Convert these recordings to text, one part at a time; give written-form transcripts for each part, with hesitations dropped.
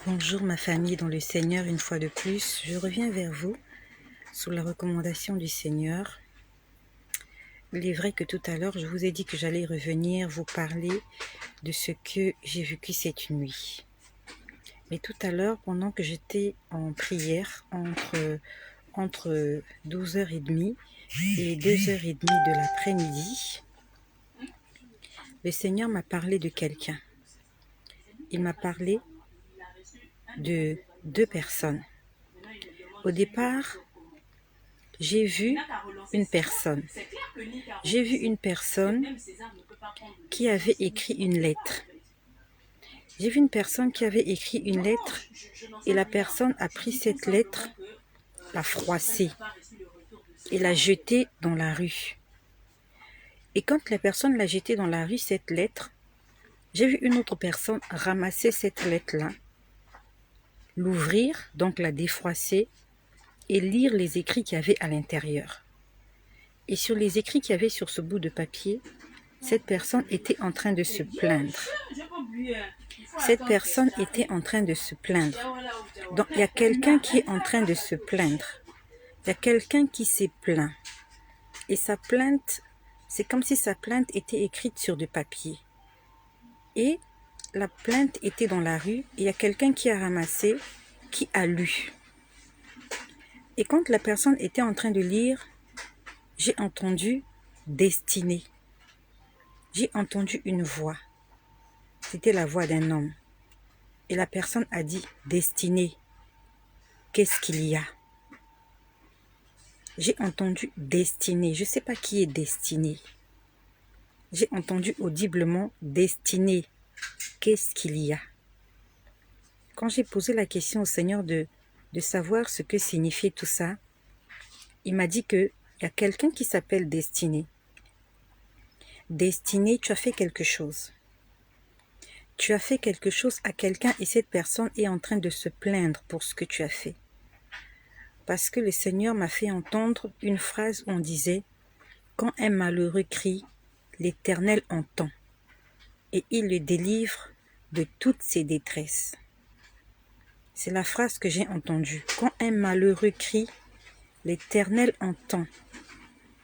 Bonjour ma famille dans le Seigneur, une fois de plus, je reviens vers vous sous la recommandation du Seigneur. Il est vrai que tout à l'heure, je vous ai dit que j'allais revenir vous parler de ce que j'ai vécu cette nuit. Mais tout à l'heure, pendant que j'étais en prière, entre 12h30 et 2h30 de l'après-midi, le Seigneur m'a parlé de quelqu'un. Il m'a parlé de 2 personnes. Au départ, j'ai vu une personne. J'ai vu une personne qui avait écrit une lettre. J'ai vu une personne qui avait écrit une lettre et la personne a pris cette lettre, l'a froissée et l'a jetée dans la rue. Et quand la personne l'a jetée dans la rue, cette lettre, j'ai vu une autre personne ramasser cette lettre-là, l'ouvrir, donc la défroisser et lire les écrits qu'il y avait à l'intérieur. Et sur les écrits qu'il y avait sur ce bout de papier, cette personne était en train de se plaindre. Cette personne était en train de se plaindre. Donc, il y a quelqu'un qui est en train de se plaindre. Il y a quelqu'un qui s'est plaint. Et sa plainte, c'est comme si sa plainte était écrite sur du papier. Et la plainte était dans la rue. Et il y a quelqu'un qui a ramassé, qui a lu. Et quand la personne était en train de lire, j'ai entendu « destinée ». J'ai entendu une voix. C'était la voix d'un homme. Et la personne a dit « destinée ». Qu'est-ce qu'il y a? J'ai entendu « destinée ». Je ne sais pas qui est destinée. J'ai entendu audiblement « destinée ». Qu'est-ce qu'il y a? Quand j'ai posé la question au Seigneur de savoir ce que signifiait tout ça, il m'a dit qu'il y a quelqu'un qui s'appelle destinée. Destinée, tu as fait quelque chose. Tu as fait quelque chose à quelqu'un et cette personne est en train de se plaindre pour ce que tu as fait. Parce que le Seigneur m'a fait entendre une phrase où on disait « Quand un malheureux crie, l'Éternel entend et il le délivre de toutes ses détresses. » C'est la phrase que j'ai entendue. « Quand un malheureux crie, l'Éternel entend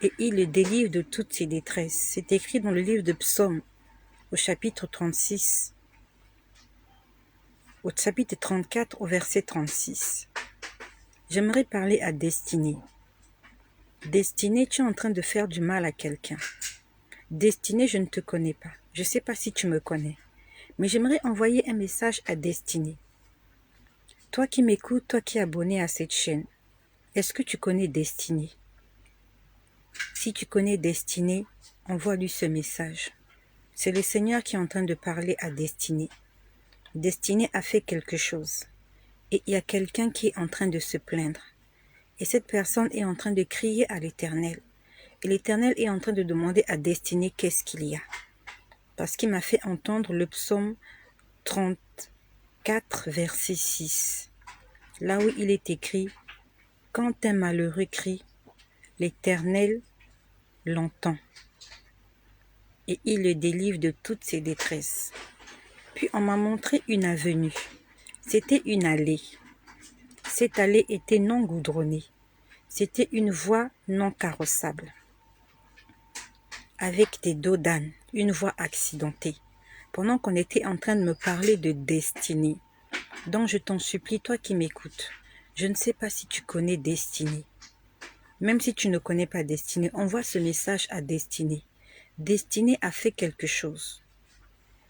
et il le délivre de toutes ses détresses. » C'est écrit dans le livre de Psaume, au chapitre 36, au chapitre 34, au verset 36. J'aimerais parler à Destinée. Destinée, tu es en train de faire du mal à quelqu'un. Destinée, je ne te connais pas. Je ne sais pas si tu me connais. Mais j'aimerais envoyer un message à Destinée. Toi qui m'écoutes, toi qui es abonné à cette chaîne, est-ce que tu connais Destinée? Si tu connais Destinée, envoie-lui ce message. C'est le Seigneur qui est en train de parler à Destinée. Destinée a fait quelque chose. Et il y a quelqu'un qui est en train de se plaindre. Et cette personne est en train de crier à l'Éternel. Et l'Éternel est en train de demander à Destinée qu'est-ce qu'il y a. Parce qu'il m'a fait entendre le psaume 34, verset 6. Là où il est écrit « Quand un malheureux crie, l'Éternel l'entend. Et il le délivre de toutes ses détresses. » Puis on m'a montré une avenue. C'était une allée. Cette allée était non goudronnée. C'était une voie non carrossable. Avec des dos d'âne, une voie accidentée. Pendant qu'on était en train de me parler de destinée. Donc je t'en supplie, toi qui m'écoutes, je ne sais pas si tu connais Destinée. Même si tu ne connais pas Destinée, envoie ce message à Destinée. Destinée a fait quelque chose.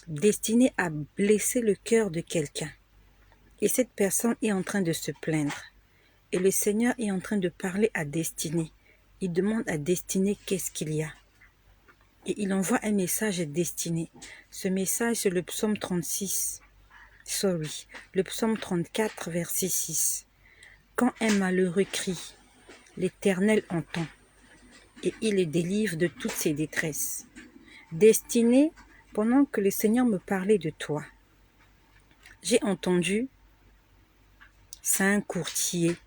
Destinée a blessé le cœur de quelqu'un. Et cette personne est en train de se plaindre. Et le Seigneur est en train de parler à Destinée. Il demande à Destinée qu'est-ce qu'il y a. Et il envoie un message à Destinée. Ce message, c'est le psaume 36. Le psaume 34, verset 6. Quand un malheureux crie, l'Éternel entend, et il le délivre de toutes ses détresses. Destinée, pendant que le Seigneur me parlait de toi, j'ai entendu, c'est un courtier.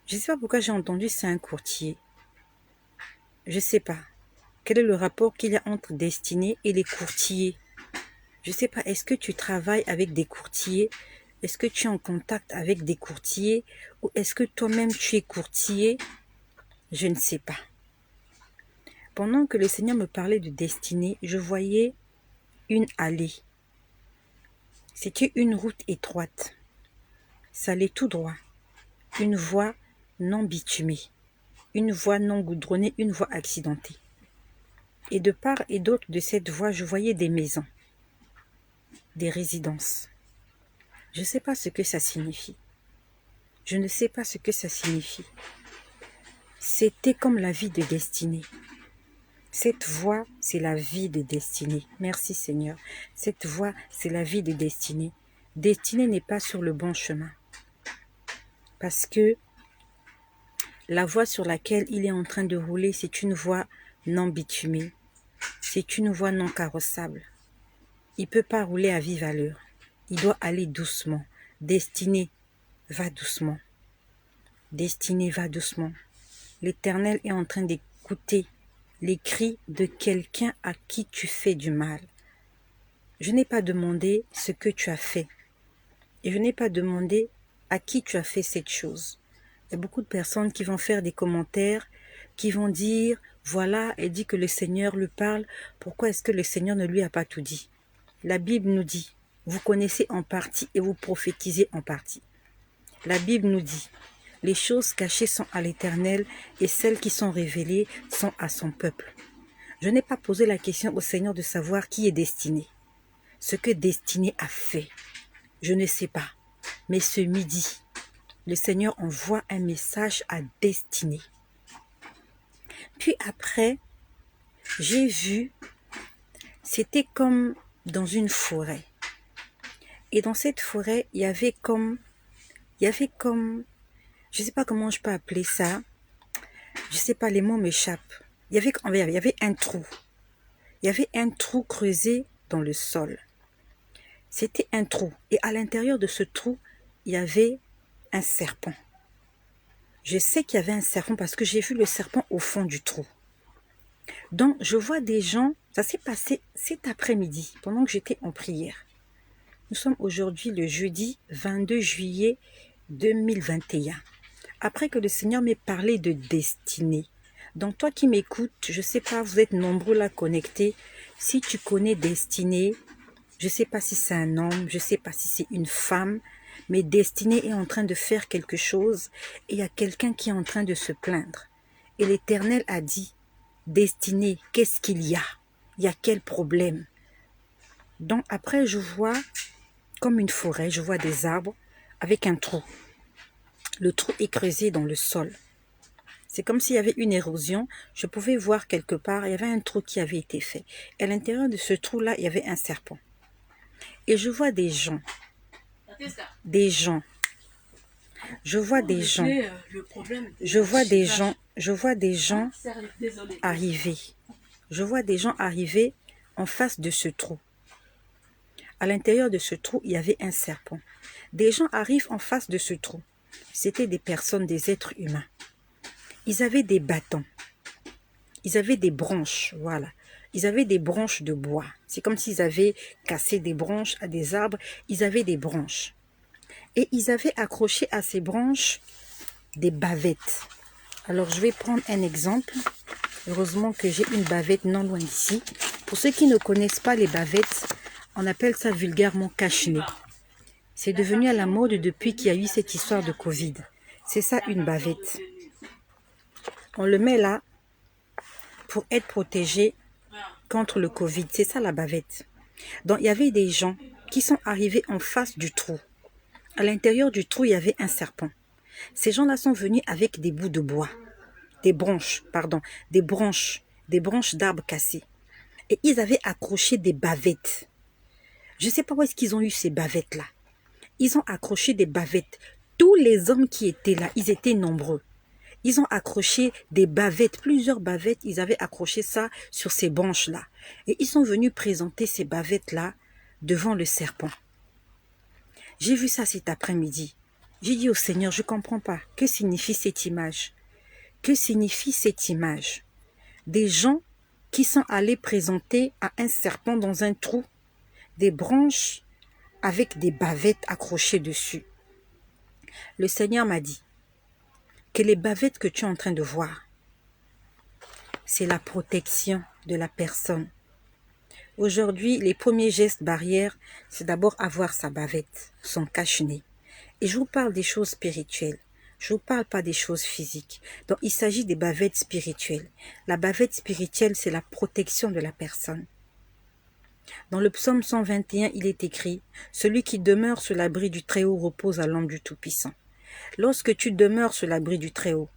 Je ne sais pas pourquoi j'ai entendu c'est un courtier. Je ne sais pas. Quel est le rapport qu'il y a entre Destinée et les courtiers? Je ne sais pas, est-ce que tu travailles avec des courtiers? Est-ce que tu es en contact avec des courtiers ou est-ce que toi-même tu es courtier? Je ne sais pas. Pendant que le Seigneur me parlait de destinée, je voyais une allée. C'était une route étroite. Ça allait tout droit. Une voie non bitumée. Une voie non goudronnée, une voie accidentée. Et de part et d'autre de cette voie, je voyais des maisons, des résidences. Je ne sais pas ce que ça signifie. Je ne sais pas ce que ça signifie. C'était comme la vie de destinée. Cette voie, c'est la vie de destinée. Merci Seigneur. Cette voie, c'est la vie de destinée. Destinée n'est pas sur le bon chemin. Parce que la voie sur laquelle il est en train de rouler, c'est une voie non bitumée. C'est une voie non carrossable. Il ne peut pas rouler à vive allure. Il doit aller doucement. Destinée, va doucement. Destinée, va doucement. L'Éternel est en train d'écouter les cris de quelqu'un à qui tu fais du mal. Je n'ai pas demandé ce que tu as fait. Et je n'ai pas demandé à qui tu as fait cette chose. Il y a beaucoup de personnes qui vont faire des commentaires, qui vont dire, voilà, elle dit que le Seigneur lui parle, pourquoi est-ce que le Seigneur ne lui a pas tout dit? La Bible nous dit, vous connaissez en partie et vous prophétisez en partie. La Bible nous dit, les choses cachées sont à l'Éternel et celles qui sont révélées sont à son peuple. Je n'ai pas posé la question au Seigneur de savoir qui est destiné. Ce que Destinée a fait, je ne sais pas. Mais ce midi, le Seigneur envoie un message à Destinée. Puis après, j'ai vu, c'était comme dans une forêt. Et dans cette forêt, il y avait comme, je ne sais pas comment je peux appeler ça. Je ne sais pas, les mots m'échappent. Il y avait un trou. Il y avait un trou creusé dans le sol. C'était un trou. Et à l'intérieur de ce trou, il y avait un serpent. Je sais qu'il y avait un serpent parce que j'ai vu le serpent au fond du trou. Donc, je vois des gens, ça s'est passé cet après-midi, pendant que j'étais en prière. Nous sommes aujourd'hui le jeudi 22 juillet 2021. Après que le Seigneur m'ait parlé de destinée. Donc, toi qui m'écoutes, je ne sais pas, vous êtes nombreux là connectés. Si tu connais destinée, je ne sais pas si c'est un homme, je ne sais pas si c'est une femme, mais destinée est en train de faire quelque chose et il y a quelqu'un qui est en train de se plaindre. Et l'Éternel a dit, destinée, qu'est-ce qu'il y a? Il y a quel problème? Donc après, je vois comme une forêt, je vois des arbres avec un trou. Le trou est creusé dans le sol. C'est comme s'il y avait une érosion. Je pouvais voir quelque part, il y avait un trou qui avait été fait. Et à l'intérieur de ce trou-là, il y avait un serpent. Et je vois des gens. Je vois des gens arriver. Je vois des gens arriver en face de ce trou. À l'intérieur de ce trou, il y avait un serpent. Des gens arrivent en face de ce trou. C'était des personnes, des êtres humains. Ils avaient des bâtons. Ils avaient des branches, voilà. Ils avaient des branches de bois. C'est comme s'ils avaient cassé des branches à des arbres. Ils avaient des branches. Et ils avaient accroché à ces branches des bavettes. Alors, je vais prendre un exemple. Heureusement que j'ai une bavette non loin d'ici. Pour ceux qui ne connaissent pas les bavettes, on appelle ça vulgairement cache-nez. C'est devenu à la mode depuis qu'il y a eu cette histoire de Covid. C'est ça une bavette. On le met là pour être protégé contre le Covid. C'est ça la bavette. Donc, il y avait des gens qui sont arrivés en face du trou. À l'intérieur du trou, il y avait un serpent. Ces gens-là sont venus avec des bouts de bois, des branches d'arbres cassés. Et ils avaient accroché des bavettes. Je ne sais pas où est-ce qu'ils ont eu ces bavettes-là. Ils ont accroché des bavettes. Tous les hommes qui étaient là, ils étaient nombreux. Ils ont accroché des bavettes, plusieurs bavettes. Ils avaient accroché ça sur ces branches-là. Et ils sont venus présenter ces bavettes-là devant le serpent. J'ai vu ça cet après-midi. J'ai dit au Seigneur, je ne comprends pas. Que signifie cette image? Que signifie cette image? Des gens qui sont allés présenter à un serpent dans un trou des branches avec des bavettes accrochées dessus. Le Seigneur m'a dit que les bavettes que tu es en train de voir, c'est la protection de la personne. Aujourd'hui, les premiers gestes barrières, c'est d'abord avoir sa bavette, son cache-nez. Et je vous parle des choses spirituelles. Je ne vous parle pas des choses physiques. Donc, il s'agit des bavettes spirituelles. La bavette spirituelle, c'est la protection de la personne. Dans le psaume 121, il est écrit « Celui qui demeure sous l'abri du Très-Haut repose à l'ombre du Tout-Puissant ». Lorsque tu demeures sous l'abri du Très-Haut,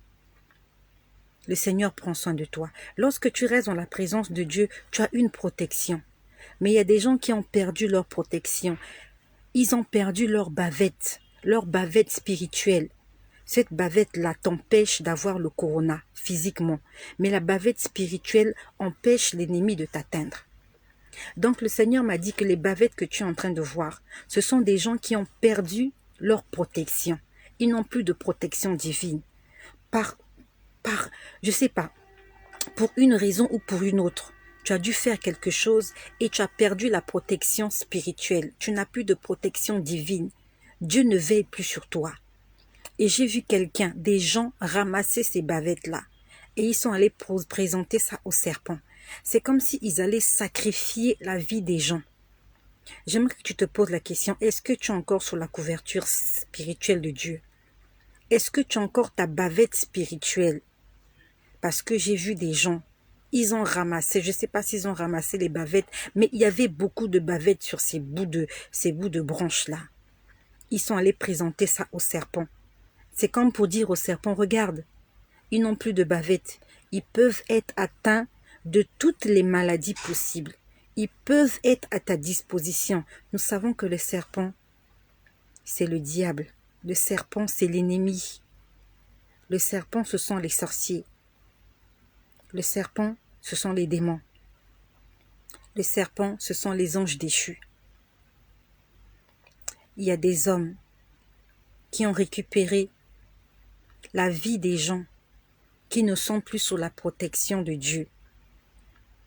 le Seigneur prend soin de toi. Lorsque tu restes dans la présence de Dieu, tu as une protection. Mais il y a des gens qui ont perdu leur protection. Ils ont perdu leur bavette spirituelle. Cette bavette-là t'empêche d'avoir le corona physiquement. Mais la bavette spirituelle empêche l'ennemi de t'atteindre. Donc le Seigneur m'a dit que les bavettes que tu es en train de voir, ce sont des gens qui ont perdu leur protection. Ils n'ont plus de protection divine. Je sais pas, pour une raison ou pour une autre, tu as dû faire quelque chose et tu as perdu la protection spirituelle. Tu n'as plus de protection divine. Dieu ne veille plus sur toi. Et j'ai vu des gens ramasser ces bavettes-là. Et ils sont allés présenter ça au serpent. C'est comme s'ils allaient sacrifier la vie des gens. J'aimerais que tu te poses la question, est-ce que tu es encore sous la couverture spirituelle de Dieu? Est-ce que tu as encore ta bavette spirituelle? Parce que j'ai vu des gens, ils ont ramassé, je ne sais pas s'ils ont ramassé les bavettes, mais il y avait beaucoup de bavettes sur ces bouts de branches-là. Ils sont allés présenter ça au serpent. C'est comme pour dire au serpent, regarde, ils n'ont plus de bavettes. Ils peuvent être atteints de toutes les maladies possibles. Ils peuvent être à ta disposition. Nous savons que le serpent, c'est le diable. Le serpent, c'est l'ennemi. Le serpent, ce sont les sorciers. Le serpent, ce sont les démons. Le serpent, ce sont les anges déchus. Il y a des hommes qui ont récupéré la vie des gens qui ne sont plus sous la protection de Dieu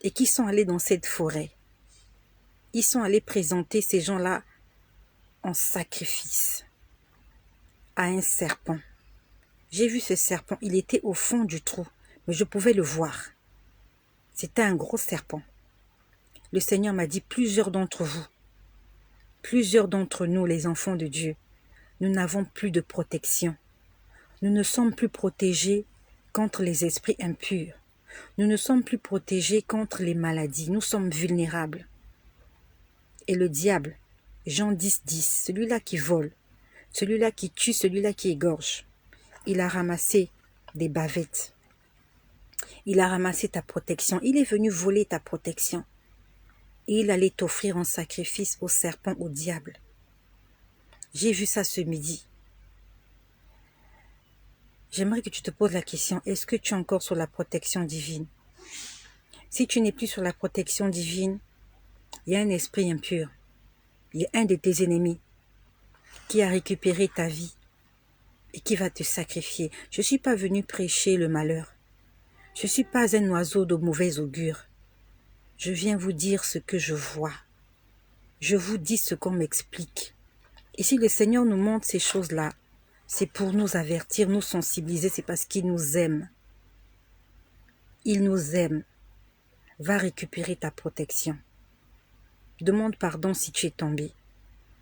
et qui sont allés dans cette forêt. Ils sont allés présenter ces gens-là en sacrifice à un serpent. J'ai vu ce serpent, il était au fond du trou, mais je pouvais le voir. C'était un gros serpent. Le Seigneur m'a dit, plusieurs d'entre vous, plusieurs d'entre nous, les enfants de Dieu, nous n'avons plus de protection. Nous ne sommes plus protégés contre les esprits impurs. Nous ne sommes plus protégés contre les maladies. Nous sommes vulnérables. Et le diable, Jean 10:10, celui-là qui vole, celui-là qui tue, celui-là qui égorge, il a ramassé des bavettes. Il a ramassé ta protection. Il est venu voler ta protection. Et il allait t'offrir en sacrifice au serpent, au diable. J'ai vu ça ce midi. J'aimerais que tu te poses la question, est-ce que tu es encore sur la protection divine? Si tu n'es plus sur la protection divine, il y a un esprit impur. Il y a un de tes ennemis qui a récupéré ta vie et qui va te sacrifier. Je ne suis pas venu prêcher le malheur. Je ne suis pas un oiseau de mauvais augure. Je viens vous dire ce que je vois. Je vous dis ce qu'on m'explique. Et si le Seigneur nous montre ces choses-là, c'est pour nous avertir, nous sensibiliser, c'est parce qu'il nous aime. Il nous aime. Va récupérer ta protection. Demande pardon si tu es tombé.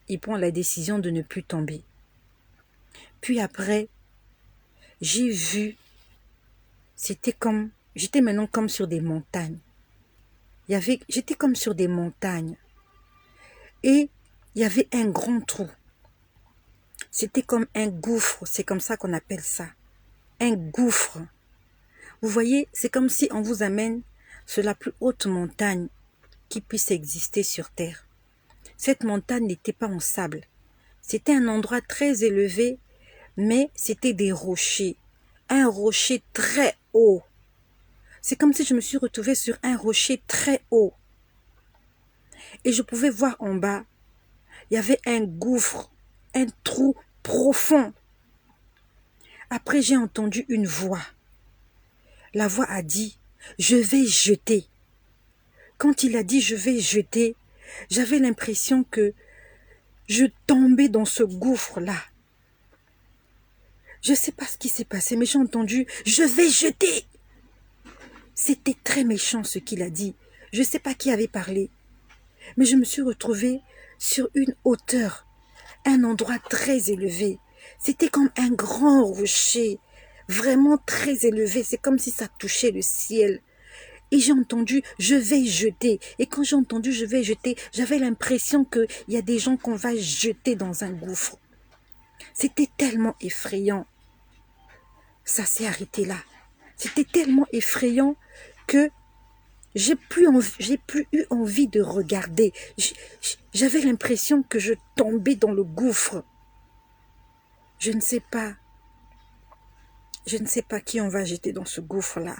Et prends la décision de ne plus tomber. Puis après, j'ai vu, j'étais maintenant comme sur des montagnes. J'étais comme sur des montagnes. Et il y avait un grand trou. C'était comme un gouffre, c'est comme ça qu'on appelle ça. Un gouffre. Vous voyez, c'est comme si on vous amène sur la plus haute montagne qui puisse exister sur terre. Cette montagne n'était pas en sable. C'était un endroit très élevé, mais c'était des rochers. Un rocher très haut. C'est comme si je me suis retrouvée sur un rocher très haut. Et je pouvais voir en bas, il y avait un gouffre, un trou profond. Après, j'ai entendu une voix. La voix a dit, je vais jeter. Quand il a dit, je vais jeter, j'avais l'impression que Je tombais dans ce gouffre-là. Je ne sais pas ce qui s'est passé, mais j'ai entendu « Je vais jeter ». C'était très méchant ce qu'il a dit. Je ne sais pas qui avait parlé, mais je me suis retrouvée sur une hauteur, un endroit très élevé. C'était comme un grand rocher, vraiment très élevé. C'est comme si ça touchait le ciel. Et j'ai entendu « Je vais jeter ». Et quand j'ai entendu « Je vais jeter », j'avais l'impression qu'il y a des gens qu'on va jeter dans un gouffre. C'était tellement effrayant. Ça s'est arrêté là. C'était tellement effrayant que j'ai plus eu envie de regarder. J'avais l'impression que je tombais dans le gouffre. Je ne sais pas. Je ne sais pas qui on va jeter dans ce gouffre-là.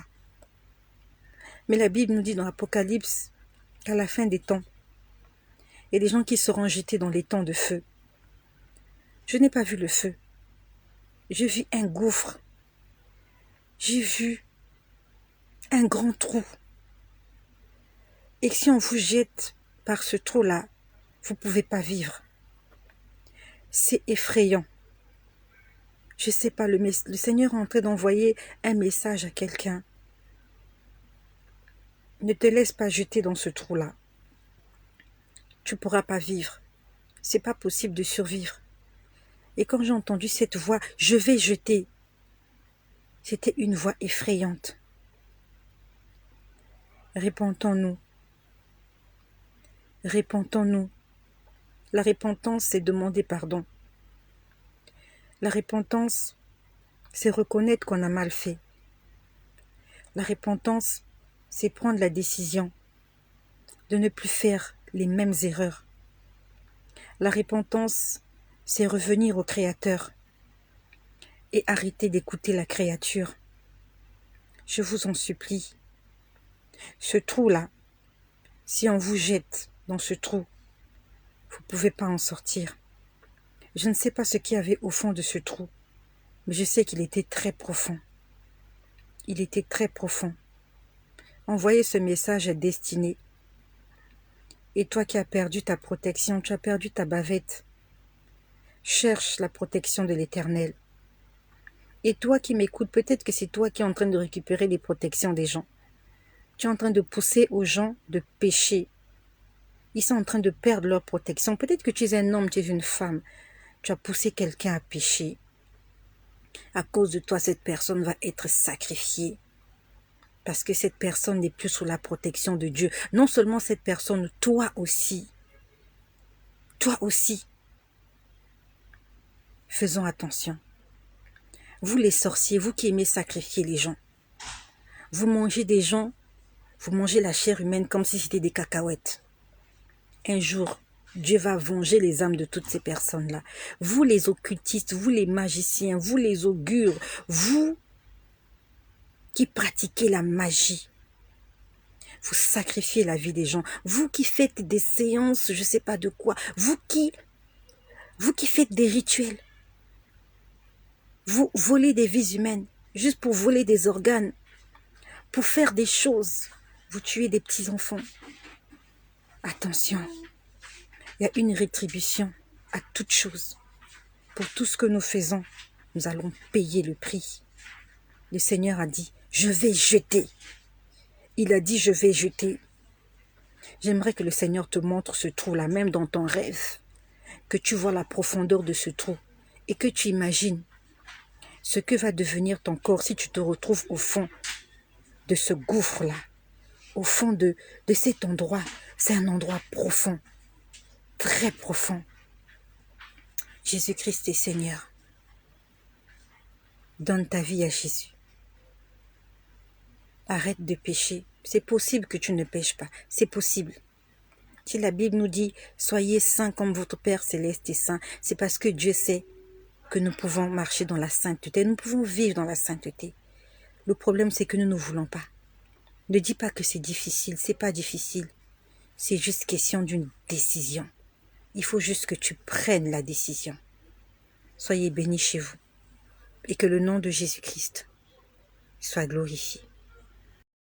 Mais la Bible nous dit dans l'Apocalypse qu'à la fin des temps, il y a des gens qui seront jetés dans les temps de feu. Je n'ai pas vu le feu. J'ai vu un gouffre. J'ai vu un grand trou. Et si on vous jette par ce trou-là, vous ne pouvez pas vivre. C'est effrayant. Je ne sais pas, le Seigneur est en train d'envoyer un message à quelqu'un. Ne te laisse pas jeter dans ce trou-là. Tu ne pourras pas vivre. Ce n'est pas possible de survivre. Et quand j'ai entendu cette voix, je vais jeter, c'était une voix effrayante. Repentons-nous. Repentons-nous. La repentance, c'est demander pardon. La repentance, c'est reconnaître qu'on a mal fait. La repentance, c'est prendre la décision de ne plus faire les mêmes erreurs. La repentance, c'est revenir au Créateur et arrêter d'écouter la créature. Je vous en supplie. Ce trou-là, si on vous jette dans ce trou, vous ne pouvez pas en sortir. Je ne sais pas ce qu'il y avait au fond de ce trou, mais je sais qu'il était très profond. Il était très profond. Envoyez ce message à destinée. Et toi qui as perdu ta protection, tu as perdu ta bavette, cherche la protection de l'Éternel. Et toi qui m'écoutes, peut-être que c'est toi qui es en train de récupérer les protections des gens. Tu es en train de pousser aux gens de pécher. Ils sont en train de perdre leur protection. Peut-être que tu es un homme, tu es une femme. Tu as poussé quelqu'un à pécher. À cause de toi, cette personne va être sacrifiée. Parce que cette personne n'est plus sous la protection de Dieu. Non seulement cette personne, toi aussi. Toi aussi. Faisons attention. Vous les sorciers, vous qui aimez sacrifier les gens, vous mangez des gens, vous mangez la chair humaine comme si c'était des cacahuètes. Un jour, Dieu va venger les âmes de toutes ces personnes-là. Vous les occultistes, vous les magiciens, vous les augures, vous qui pratiquez la magie, vous sacrifiez la vie des gens. Vous qui faites des séances, je ne sais pas de quoi, vous qui faites des rituels. Vous volez des vies humaines, juste pour voler des organes, pour faire des choses. Vous tuez des petits-enfants. Attention, il y a une rétribution à toute chose. Pour tout ce que nous faisons, nous allons payer le prix. Le Seigneur a dit, je vais jeter. Il a dit, je vais jeter. J'aimerais que le Seigneur te montre ce trou-là, même dans ton rêve, que tu vois la profondeur de ce trou et que tu imagines ce que va devenir ton corps si tu te retrouves au fond de ce gouffre-là, au fond de cet endroit. C'est un endroit profond, très profond. Jésus-Christ est Seigneur. Donne ta vie à Jésus. Arrête de pécher. C'est possible que tu ne pêches pas. C'est possible. Si la Bible nous dit « Soyez saints comme votre Père céleste est saint », c'est parce que Dieu sait que nous pouvons marcher dans la sainteté. Nous pouvons vivre dans la sainteté. Le problème, c'est que nous ne voulons pas. Ne dis pas que c'est difficile. C'est pas difficile. C'est juste question d'une décision. Il faut juste que tu prennes la décision. Soyez bénis chez vous. Et que le nom de Jésus-Christ soit glorifié.